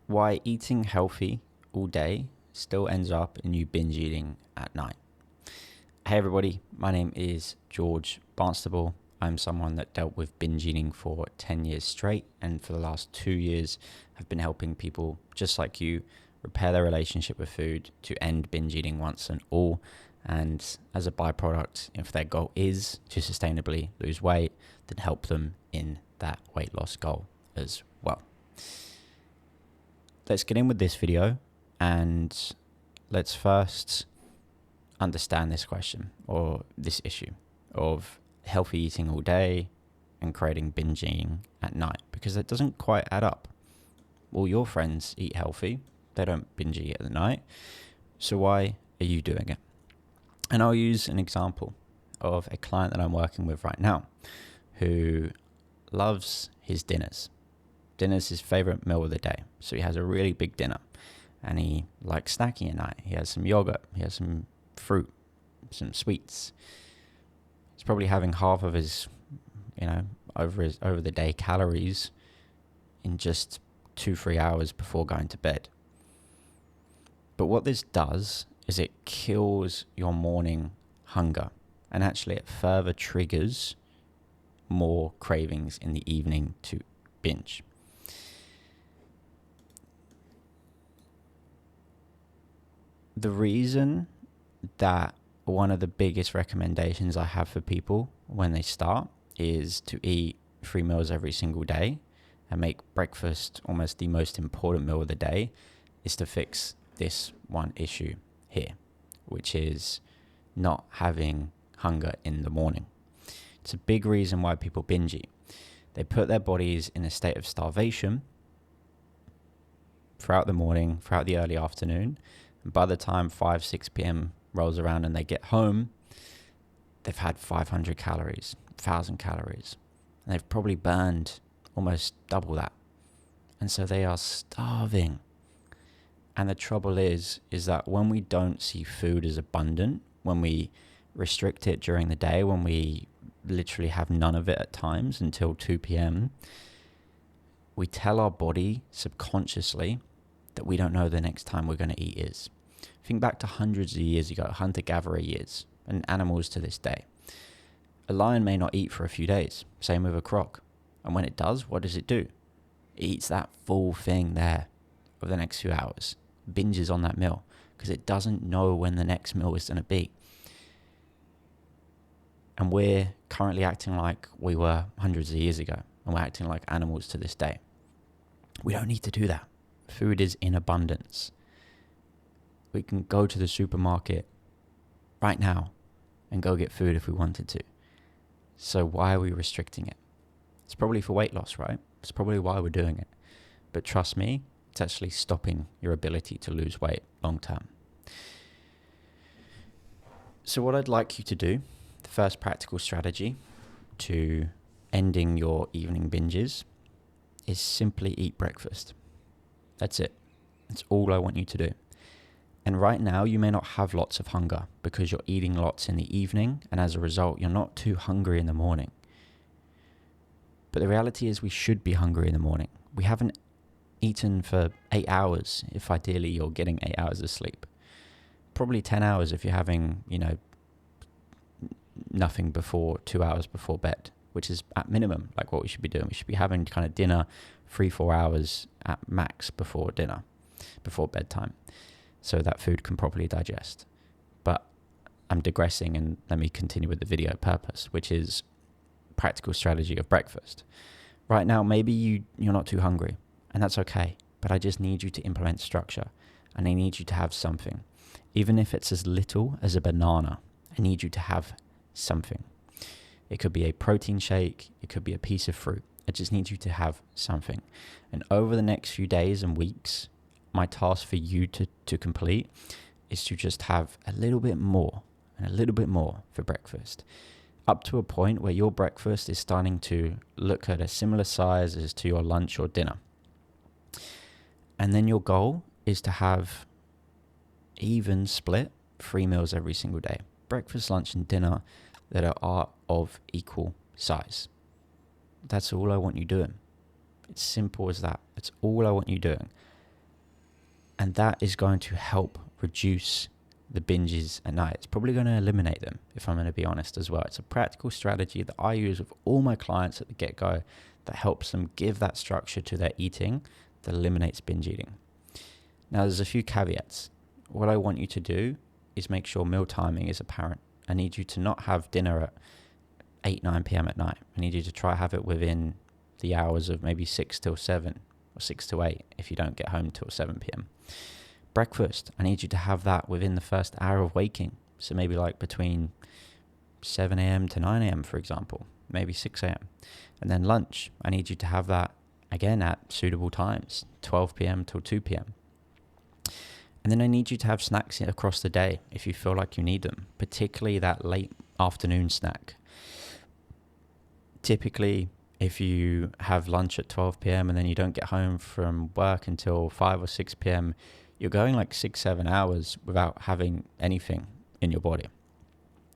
why eating healthy all day still ends up in you binge eating at night. Hey everybody, my name is George Barnstable. I'm someone that dealt with binge eating for 10 years straight, and for the last 2 years have been helping people just like you repair their relationship with food to end binge eating once and all. And as a byproduct, if their goal is to sustainably lose weight, then help them in that weight loss goal as well. Let's get in with this video, and let's first understand this question or this issue of healthy eating all day and creating binge eating at night, because it doesn't quite add up. Well, your friends eat healthy, they don't binge eat at the night, so why are you doing it? And I'll use an example of a client that I'm working with right now who loves his dinners. Dinner's his favorite meal of the day. So he has a really big dinner and he likes snacking at night. He has some yogurt, he has some fruit, some sweets. He's probably having half of his, over the day calories in just 2-3 hours before going to bed. But what this does is it kills your morning hunger, and actually it further triggers more cravings in the evening to binge. The reason that one of the biggest recommendations I have for people when they start is to eat 3 meals every single day and make breakfast almost the most important meal of the day is to fix this one issue here, which is not having hunger in the morning. It's a big reason why people binge eat. They put their bodies in a state of starvation throughout the morning, throughout the early afternoon. And by the time 5-6 p.m. rolls around and they get home, they've had 500 calories, 1,000 calories. And they've probably burned almost double that. And so they are starving. And the trouble is that when we don't see food as abundant, when we restrict it during the day, when we literally have none of it at times until 2 p.m., we tell our body subconsciously that we don't know the next time we're going to eat is. Think back to hundreds of years ago, hunter-gatherer years, and animals to this day. A lion may not eat for a few days, same with a croc. And when it does, what does it do? It eats that full thing there over the next few hours, binges on that meal, because it doesn't know when the next meal is going to be. And we're currently acting like we were hundreds of years ago, and we're acting like animals to this day. We don't need to do that. Food is in abundance. We can go to the supermarket right now and go get food if we wanted to. So why are we restricting it? It's probably for weight loss, right? It's probably why we're doing it. But trust me, it's actually stopping your ability to lose weight long term. So what I'd like you to do, the first practical strategy to ending your evening binges is simply eat breakfast. That's it. That's all I want you to do. And right now, you may not have lots of hunger because you're eating lots in the evening, and as a result, you're not too hungry in the morning. But the reality is we should be hungry in the morning. We haven't eaten for 8 hours, if ideally you're getting 8 hours of sleep. Probably 10 hours if you're having, nothing before 2 hours before bed, which is at minimum like what we should be doing. We should be having kind of dinner 3-4 hours at max before dinner, before bedtime, so that food can properly digest. But I'm digressing, and let me continue with the video purpose, which is practical strategy of breakfast. Right now, maybe you're not too hungry, and that's okay, but I just need you to implement structure, and I need you to have something. Even if it's as little as a banana, I need you to have something. It could be a protein shake, it could be a piece of fruit. I just need you to have something. And over the next few days and weeks, my task for you to complete is to just have a little bit more and a little bit more for breakfast, up to a point where your breakfast is starting to look at a similar size as to your lunch or dinner. And then your goal is to have even split 3 meals every single day. Breakfast, lunch, and dinner that are of equal size. That's all I want you doing. It's simple as that. It's all I want you doing. And that is going to help reduce the binges at night. It's probably going to eliminate them, if I'm going to be honest as well. It's a practical strategy that I use with all my clients at the get-go that helps them give that structure to their eating that eliminates binge eating. Now, there's a few caveats. What I want you to do is make sure meal timing is apparent. I need you to not have dinner at 8, 9 p.m. at night. I need you to try have it within the hours of maybe 6 till 7 or 6 to 8 if you don't get home till 7 p.m. Breakfast, I need you to have that within the first hour of waking. So maybe like between 7 a.m. to 9 a.m., for example, maybe 6 a.m. And then lunch, I need you to have that again at suitable times, 12 p.m. till 2 p.m. And then I need you to have snacks across the day if you feel like you need them, particularly that late afternoon snack. Typically, if you have lunch at 12 p.m. and then you don't get home from work until 5 or 6 p.m., you're going like 6-7 hours without having anything in your body.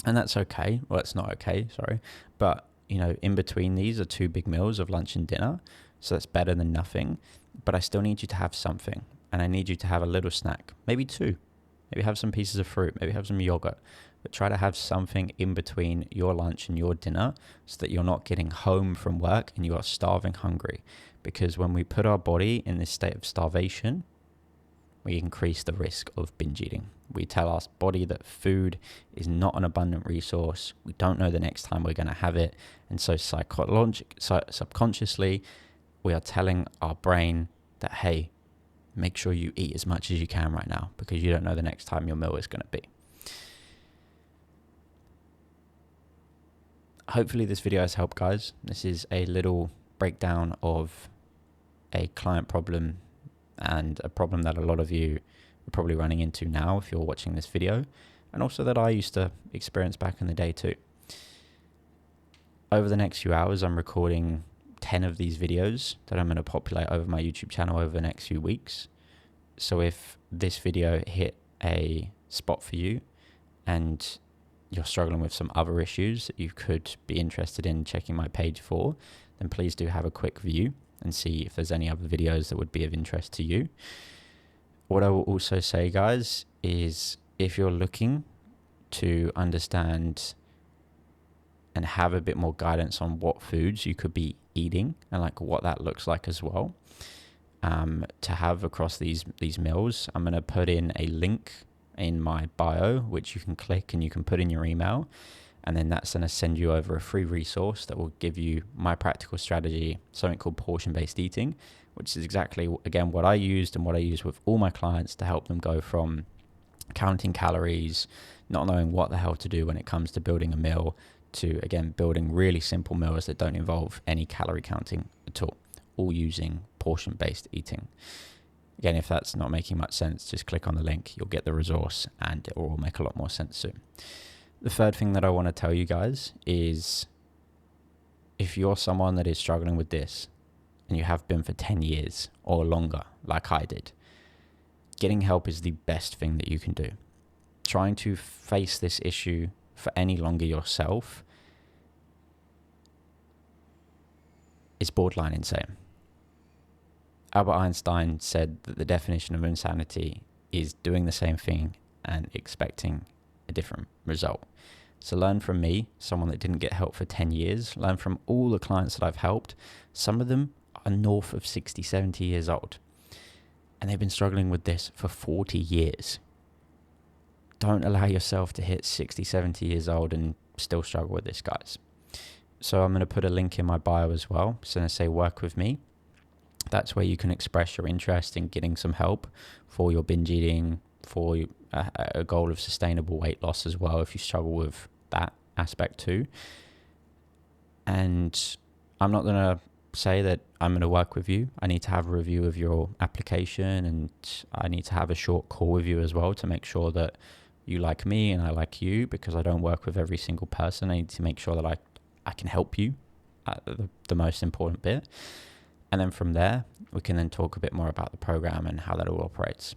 And that's okay. Well, it's not okay, sorry. But, in between these are 2 big meals of lunch and dinner. So that's better than nothing. But I still need you to have something. And I need you to have a little snack, maybe 2. Maybe have some pieces of fruit, maybe have some yogurt. But try to have something in between your lunch and your dinner so that you're not getting home from work and you are starving hungry. Because when we put our body in this state of starvation, we increase the risk of binge eating. We tell our body that food is not an abundant resource. We don't know the next time we're going to have it. And so subconsciously, we are telling our brain that, hey, make sure you eat as much as you can right now because you don't know the next time your meal is going to be. Hopefully this video has helped, guys. This is a little breakdown of a client problem and a problem that a lot of you are probably running into now if you're watching this video, and also that I used to experience back in the day too. Over the next few hours, I'm recording 10 of these videos that I'm going to populate over my YouTube channel over the next few weeks. So if this video hit a spot for you and you're struggling with some other issues that you could be interested in checking my page for, then please do have a quick view and see if there's any other videos that would be of interest to you. What I will also say, guys, is if you're looking to understand and have a bit more guidance on what foods you could be eating and like what that looks like as well, to have across these meals, I'm going to put in a link in my bio, which you can click and you can put in your email. And then that's going to send you over a free resource that will give you my practical strategy, something called portion-based eating, which is exactly, again, what I used and what I use with all my clients to help them go from counting calories, not knowing what the hell to do when it comes to building a meal, to, again, building really simple meals that don't involve any calorie counting at all using portion-based eating. Again, if that's not making much sense, just click on the link. You'll get the resource and it will all make a lot more sense soon. The third thing that I want to tell you guys is if you're someone that is struggling with this and you have been for 10 years or longer, like I did, getting help is the best thing that you can do. Trying to face this issue for any longer yourself is borderline insane. Albert Einstein said that the definition of insanity is doing the same thing and expecting a different result. So learn from me, someone that didn't get help for 10 years. Learn from all the clients that I've helped. Some of them are north of 60, 70 years old. And they've been struggling with this for 40 years. Don't allow yourself to hit 60, 70 years old and still struggle with this, guys. So I'm going to put a link in my bio as well. So I'm going to say work with me. That's where you can express your interest in getting some help for your binge eating, for a goal of sustainable weight loss as well, if you struggle with that aspect too. And I'm not going to say that I'm going to work with you. I need to have a review of your application, and I need to have a short call with you as well to make sure that you like me and I like you, because I don't work with every single person. I need to make sure that I can help you at the most important bit. And then from there, we can then talk a bit more about the program and how that all operates.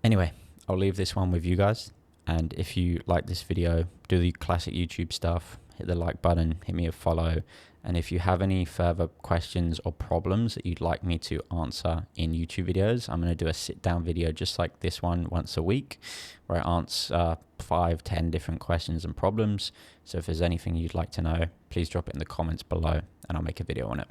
Anyway, I'll leave this one with you guys. And if you like this video, do the classic YouTube stuff. hit the like button, hit me a follow. And if you have any further questions or problems that you'd like me to answer in YouTube videos, I'm going to do a sit down video just like this one once a week, where I answer 5-10 different questions and problems. So if there's anything you'd like to know, please drop it in the comments below and I'll make a video on it.